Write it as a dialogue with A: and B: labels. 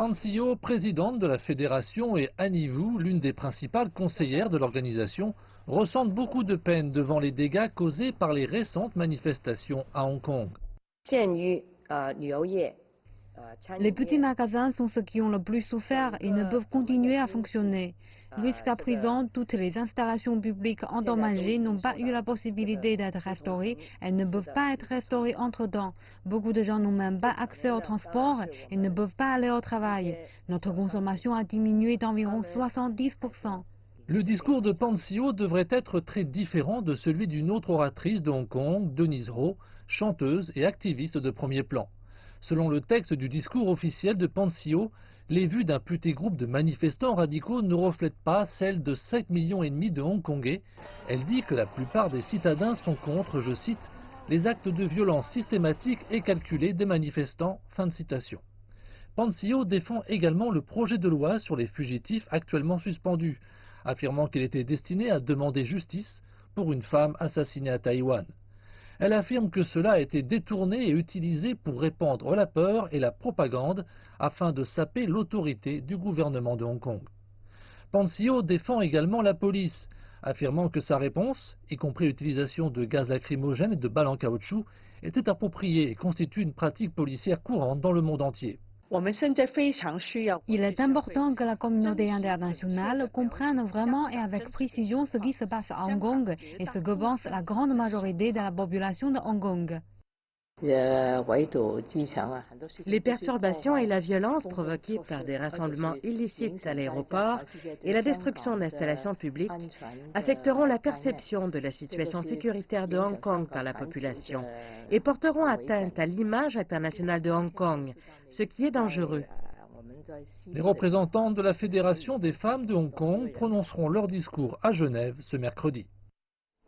A: Pan Sio, présidente de la fédération, et Annie Wu, l'une des principales conseillères de l'organisation, ressentent beaucoup de peine devant les dégâts causés par les récentes manifestations à Hong Kong.
B: Les petits magasins sont ceux qui ont le plus souffert et ne peuvent continuer à fonctionner. Jusqu'à présent, toutes les installations publiques endommagées n'ont pas eu la possibilité d'être restaurées et ne peuvent pas être restaurées entre-temps. Beaucoup de gens n'ont même pas accès au transport et ne peuvent pas aller au travail. Notre consommation a diminué d'environ 70%.
A: Le discours de Pan Sio devrait être très différent de celui d'une autre oratrice de Hong Kong, Denise Ho, chanteuse et activiste de premier plan. Selon le texte du discours officiel de Pan Sio, les vues d'un petit groupe de manifestants radicaux ne reflètent pas celles de 7,5 millions de Hongkongais. Elle dit que la plupart des citadins sont contre, je cite, les actes de violence systématiques et calculés des manifestants. Fin de citation. Pan Sio défend également le projet de loi sur les fugitifs actuellement suspendus, affirmant qu'il était destiné à demander justice pour une femme assassinée à Taïwan. Elle affirme que cela a été détourné et utilisé pour répandre la peur et la propagande afin de saper l'autorité du gouvernement de Hong Kong. Pan Sio défend également la police, affirmant que sa réponse, y compris l'utilisation de gaz lacrymogène et de balles en caoutchouc, était appropriée et constitue une pratique policière courante dans le monde entier.
B: Il est important que la communauté internationale comprenne vraiment et avec précision ce qui se passe à Hong Kong et ce que pense la grande majorité de la population de Hong Kong.
C: Les perturbations et la violence provoquées par des rassemblements illicites à l'aéroport et la destruction d'installations publiques affecteront la perception de la situation sécuritaire de Hong Kong par la population et porteront atteinte à l'image internationale de Hong Kong, ce qui est dangereux.
A: Les représentants de la Fédération des femmes de Hong Kong prononceront leur discours à Genève ce mercredi.